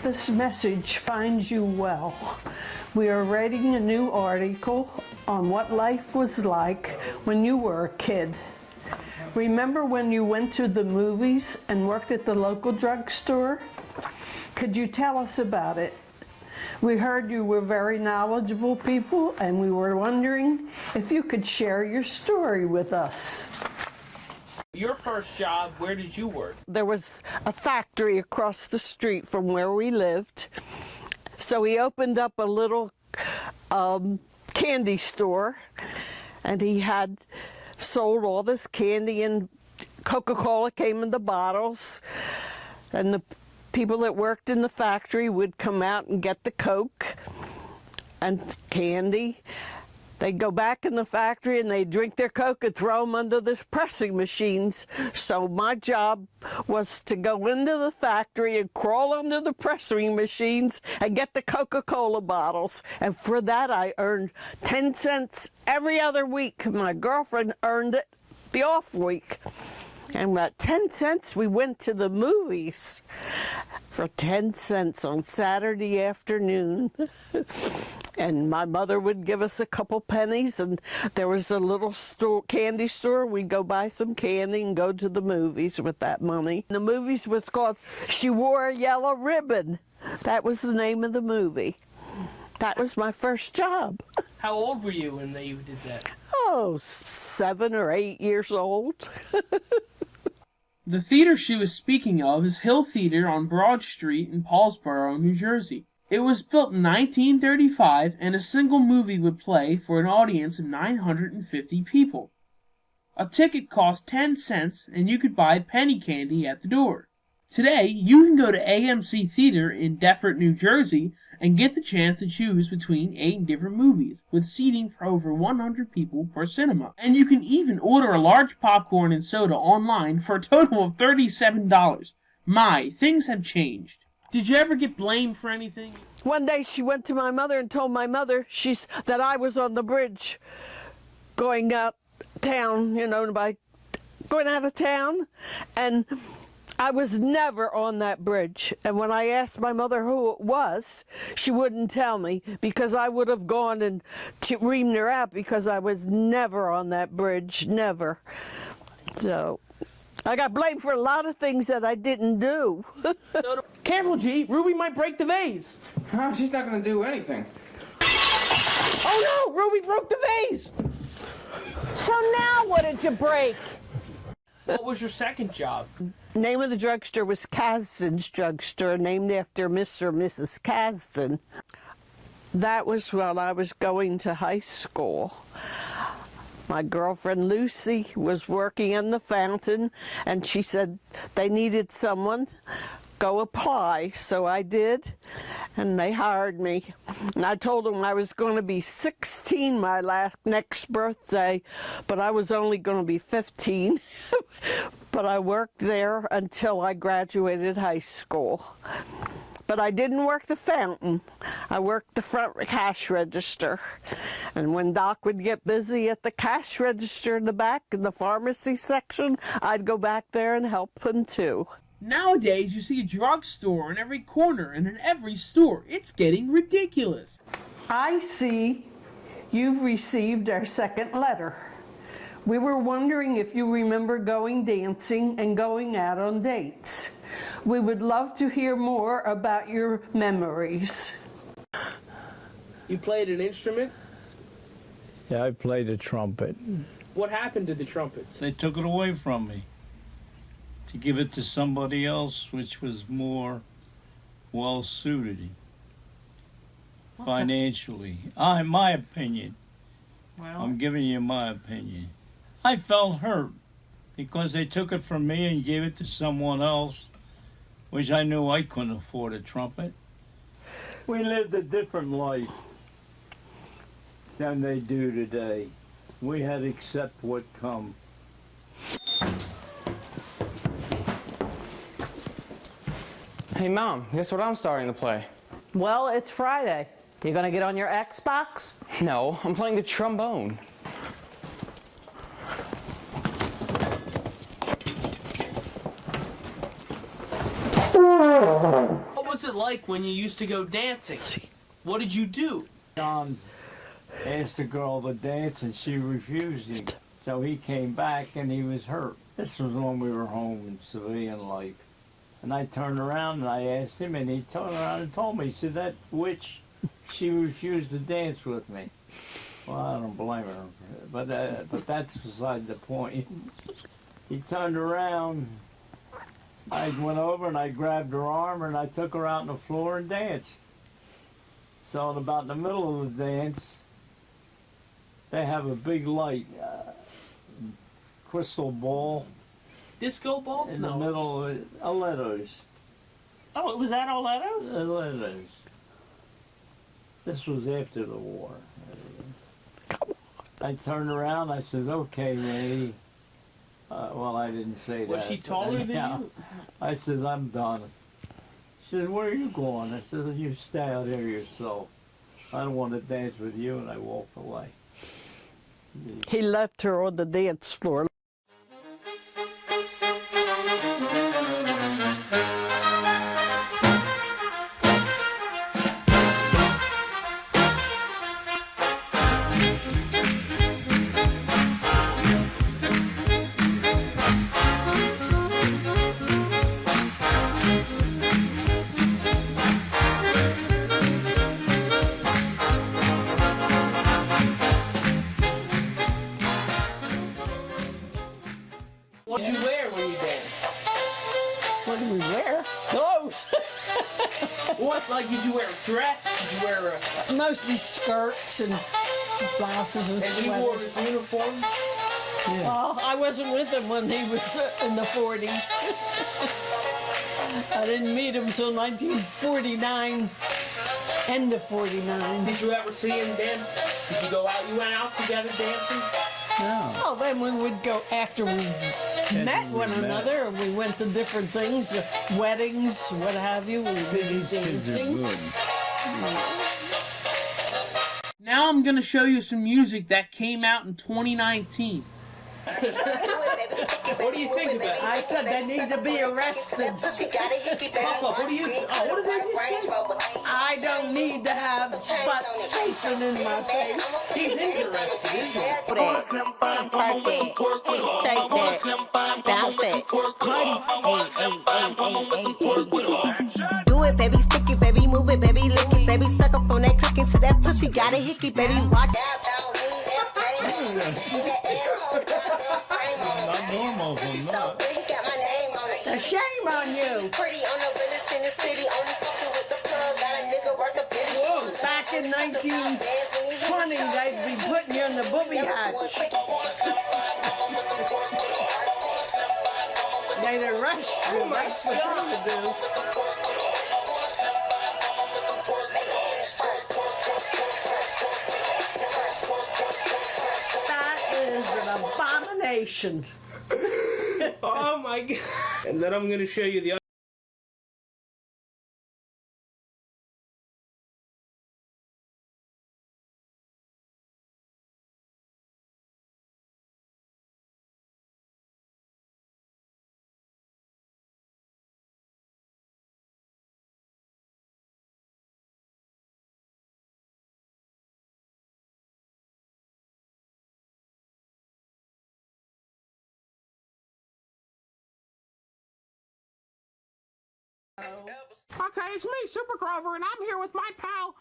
This message finds you well. We are writing a new article on what life was like when you were a kid. Remember when you went to the movies and worked at the local drugstore? Could you tell us about it? We heard you were very knowledgeable people, and we were wondering if you could share your story with us. Your first job, where did you work? There was a factory across the street from where we lived, so he opened up a little candy store, and he had sold all this candy, and Coca-Cola came in the bottles, and the people that worked in the factory would come out and get the Coke and candy. They'd go back in the factory and they'd drink their Coke and throw them under the pressing machines. So my job was to go into the factory and crawl under the pressing machines and get the Coca-Cola bottles. And for that I earned 10 cents every other week. My girlfriend earned it the off week. And at 10 cents, we went to the movies for 10 cents on Saturday afternoon. And my mother would give us a couple pennies, and there was a little store, candy store. We'd go buy some candy and go to the movies with that money. The movies was called She Wore a Yellow Ribbon. That was the name of the movie. That was my first job. How old were you when you did that? Oh, 7 or 8 years old. The theater she was speaking of is Hill Theater on Broad Street in Paulsboro, New Jersey. It was built in 1935, and a single movie would play for an audience of 950 people. A ticket cost 10 cents, and you could buy penny candy at the door. Today, you can go to AMC Theater in Deptford, New Jersey, and get the chance to choose between 8 different movies, with seating for over 100 people per cinema. And you can even order a large popcorn and soda online for a total of $37. My, things have changed. Did you ever get blamed for anything? One day she went to my mother and told my mother that I was on the bridge going out town, going out of town, and I was never on that bridge. And when I asked my mother who it was, she wouldn't tell me, because I would have gone and reamed her out, because I was never on that bridge, never. So I got blamed for a lot of things that I didn't do. Careful, G. Ruby might break the vase. Oh, she's not going to do anything. Oh, no! Ruby broke the vase! So now what did you break? What was your second job? Name of the drugstore was Kasdan's Drugstore, named after Mr. or Mrs. Kasdan. That was when I was going to high school. My girlfriend Lucy was working in the fountain, and she said they needed someone. Go apply. So I did, and they hired me. And I told them I was going to be 16 my next birthday, but I was only going to be 15. But I worked there until I graduated high school. But I didn't work the fountain. I worked the front cash register. And when Doc would get busy at the cash register in the back, in the pharmacy section, I'd go back there and help him too. Nowadays, you see a drugstore in every corner and in every store. It's getting ridiculous. I see you've received our second letter. We were wondering if you remember going dancing and going out on dates. We would love to hear more about your memories. You played an instrument? Yeah, I played a trumpet. What happened to the trumpets? They took it away from me to give it to somebody else, which was more well-suited financially. In my opinion. Well, I'm giving you my opinion. I felt hurt because they took it from me and gave it to someone else, which I knew I couldn't afford a trumpet. We lived a different life than they do today. We had to accept what come. Hey, Mom, guess what I'm starting to play? Well, it's Friday. You gonna get on your Xbox? No, I'm playing the trombone. What was was it like when you used to go dancing? What did you do? John asked the girl to dance and she refused him. So he came back and he was hurt. This was when we were home in civilian life. And I turned around and I asked him and he turned around and told me, he said, that witch, she refused to dance with me. Well, I don't blame her, but that's beside the point. He turned around, I went over and I grabbed her arm and I took her out on the floor and danced. So in about the middle of the dance, they have a big light, crystal ball Disco ball? in the middle of it, Aletto's. Oh, it was at Oletto's? Aletto's. This was after the war. I turned around, I said, okay, lady. Well, I didn't say that. Was she but taller than anyhow, you? I said, I'm done. She said, where are you going? I said, you stay out here yourself. I don't want to dance with you, and I walked away. He left her on the dance floor. What did you wear when you danced? What did we wear? Clothes. What, like, did you wear a dress? Did you wear a... Mostly skirts and blouses and And you wore sweaters. his uniform? Well, I wasn't with him when he was in the 40s. I didn't meet him till 1949, end of 49. Did you ever see him dance? Did you go out? You went out together dancing? No. Well, then we would go after we met one another, and we went to different things, weddings, what have you. We would be dancing. good. Now I'm going to show you some music that came out in 2019. What do you think about it? I said they need to be arrested. Papa, what do you think? Oh, what did they say? I don't need to have butts facing in my face. He's interested, isn't he? Twerk that, shake that, bounce that, party, do it, baby, stick it, baby, move it, baby, lick it, baby, suck up on that click into that pussy, got a hickey, baby, watch Not normal for not. Shame on you. Pretty on the realest in the city, only fucking with the plug, got a nigga worth a billion. Whoa, back in 1920, they'd be putting you in the booby hatch. They'd arrest you. That's what they would do. That is an abomination. Oh my god. And then I'm going to show you the other. Okay, it's me, Super Grover, and I'm here with my pal,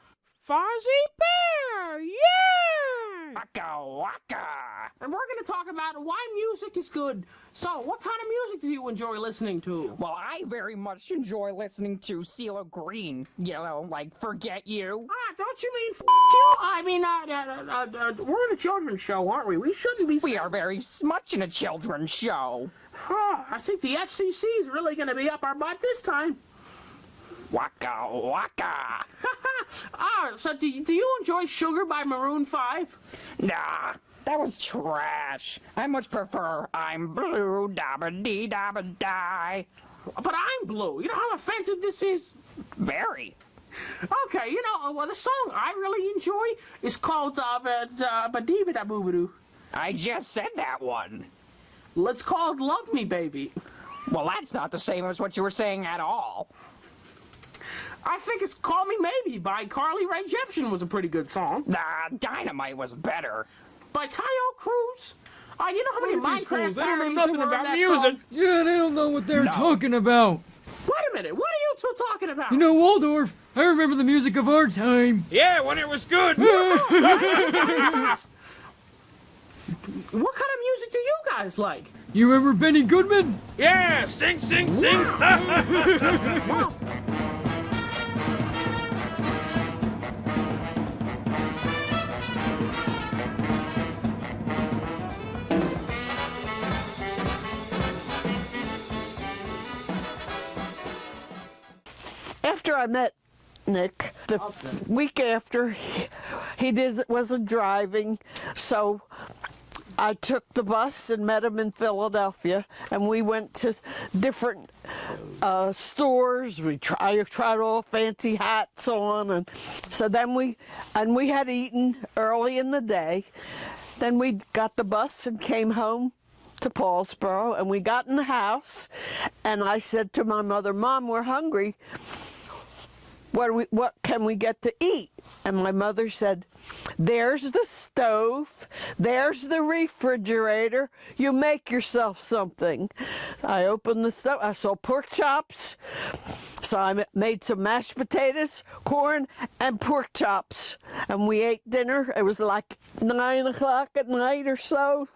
Fozzie Bear! Yeah! Waka waka! And we're gonna talk about why music is good. So, what kind of music do you enjoy listening to? Well, I very much enjoy listening to CeeLo Green, you know, like Forget You. Ah, don't you mean you? I mean, we're in a children's show, aren't we? We shouldn't be... We are very much in a children's show. I think the FCC is really gonna be up our butt this time. Waka waka! So do you enjoy Sugar by Maroon 5? Nah, that was trash. I much prefer I'm Blue Dabba Dee Dabba Die. But I'm blue. You know how offensive this is? Very. Okay, you know, well, the song I really enjoy is called Ba-Dee-Ba-Da-Boo-Ba-Doo. I just said that one. Let's call it Love Me, Baby. Well, that's not the same as what you were saying at all. I think it's Call Me Maybe by Carly Rae Jepsen was a pretty good song. Nah, Dynamite was better. By Tayo Cruz. You know how many Minecraft They don't know parodies nothing were in about that music. song? Yeah, they don't know what they're talking about. Wait a minute, what are you two talking about? You know, Waldorf, I remember the music of our time. Yeah, when it was good. What kind of music do you guys like? You remember Benny Goodman? Yeah, sing, sing, sing. Wow. After I met Nick, the week after, wasn't driving, so I took the bus and met him in Philadelphia, and we went to different stores. I tried all fancy hats on, and so then we had eaten early in the day. Then we got the bus and came home to Paulsboro, and we got in the house, and I said to my mother, "Mom, we're hungry. What can we get to eat?" And my mother said, "There's the stove, there's the refrigerator, you make yourself something." I opened the stove, I saw pork chops, so I made some mashed potatoes, corn, and pork chops, and we ate dinner. It was like 9 o'clock at night or so.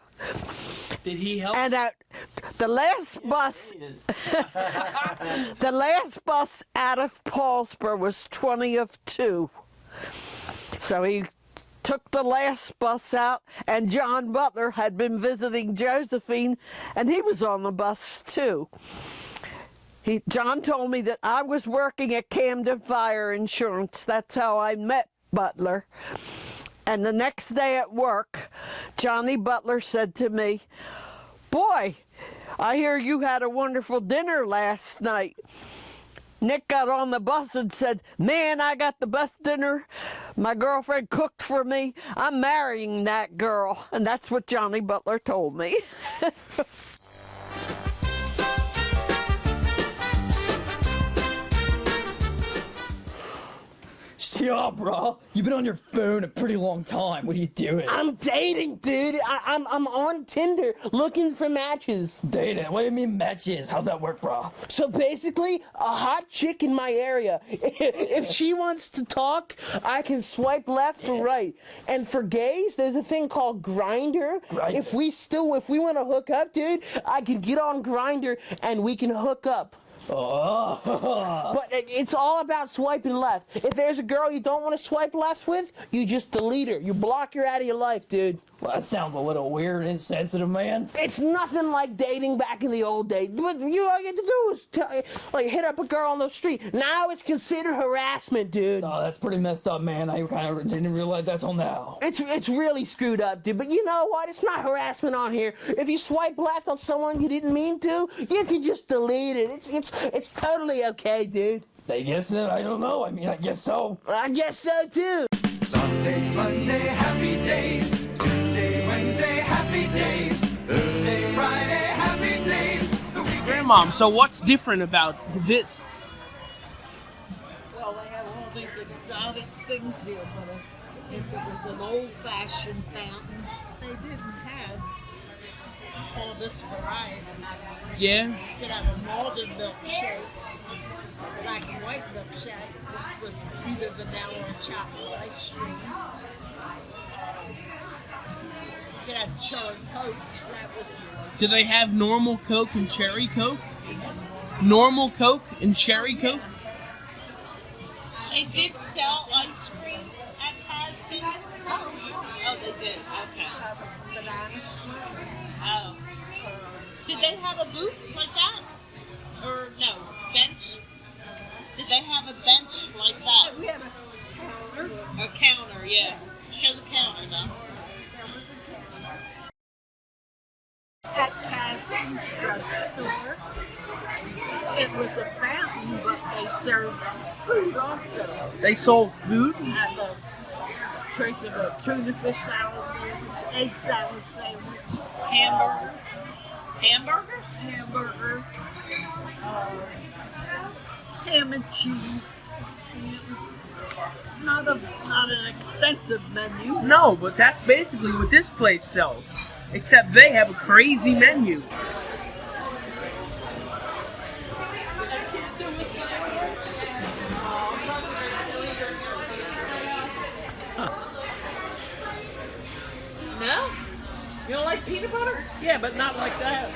Did he help? And the last bus, the last bus out of Paulsboro was 20 of 2. So he took the last bus out, and John Butler had been visiting Josephine, and he was on the bus too. John told me that I was working at Camden Fire Insurance. That's how I met Butler. And the next day at work, Johnny Butler said to me, "Boy, I hear you had a wonderful dinner last night." Nick got on the bus and said, "Man, I got the best dinner. My girlfriend cooked for me. I'm marrying that girl." And that's what Johnny Butler told me. Yeah, bro. You've been on your phone a pretty long time. What are you doing? I'm dating, dude. I'm on Tinder looking for matches. Dating? What do you mean matches? How's that work, bro? So basically, a hot chick in my area. If she wants to talk, I can swipe left or right. And for gays, there's a thing called Grindr. If we want to hook up, dude, I can get on Grindr and we can hook up. Oh. But it's all about swiping left. If there's a girl you don't want to swipe left with, you just delete her. You block her out of your life, dude. Well, that sounds a little weird and insensitive, man. It's nothing like dating back in the old days. What all you have to do is hit up a girl on the street. Now it's considered harassment, dude. Oh, that's pretty messed up, man. I kind of didn't realize that till now. It's really screwed up, dude. But you know what? It's not harassment on here. If you swipe left on someone you didn't mean to, you can just delete it. It's totally okay, dude. I guess I don't know. I mean, I guess so. I guess so too. Sunday, Monday, happy days. Tuesday, Wednesday, happy days. Thursday, Friday, happy days. The weekend. Grandmom, so what's different about this? Well, they have all these exotic things here, but if it was an old-fashioned fountain, they didn't have all this variety. Yeah. You could have a malted milkshake, black and white milkshake, which was either vanilla or chocolate ice cream. You could have cherry cokes. That was. Do they have normal Coke and cherry Coke? Normal Coke and cherry Coke? They did sell ice cream at Costin's. Oh, they did. Okay. Oh. Did they have a booth like that? Or no, bench? Did they have a bench like that? We had a counter. A counter, yeah. Show the counter, though. At Cassie's drugstore. It was a fountain, but they served food also. They sold food? Had a trace of a tuna fish salad sandwich, egg salad sandwich, Hamburgers. Hamburgers? hamburger, ham and cheese. Not an extensive menu. No, but that's basically what this place sells. Except they have a crazy menu. No? You don't like peanut butter? Yeah, but not like that.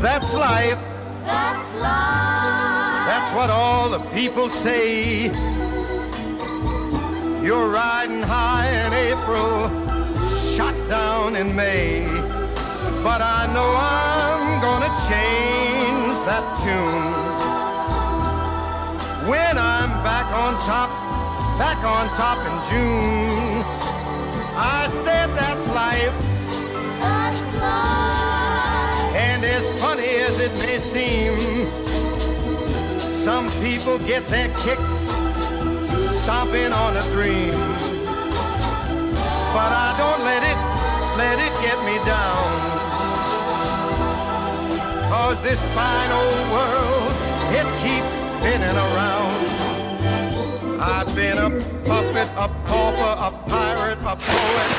That's life. That's life. That's what all the people say. You're riding high in April, shot down in May. But I know I'm gonna change that tune when I'm back on top in June. I said that's life. That's life. And as funny as it may seem, some people get their kicks stomping on a dream. But I don't let it get me down. 'Cause this fine old world, it keeps spinning around. I've been a puppet, a pauper, a pirate, a poet,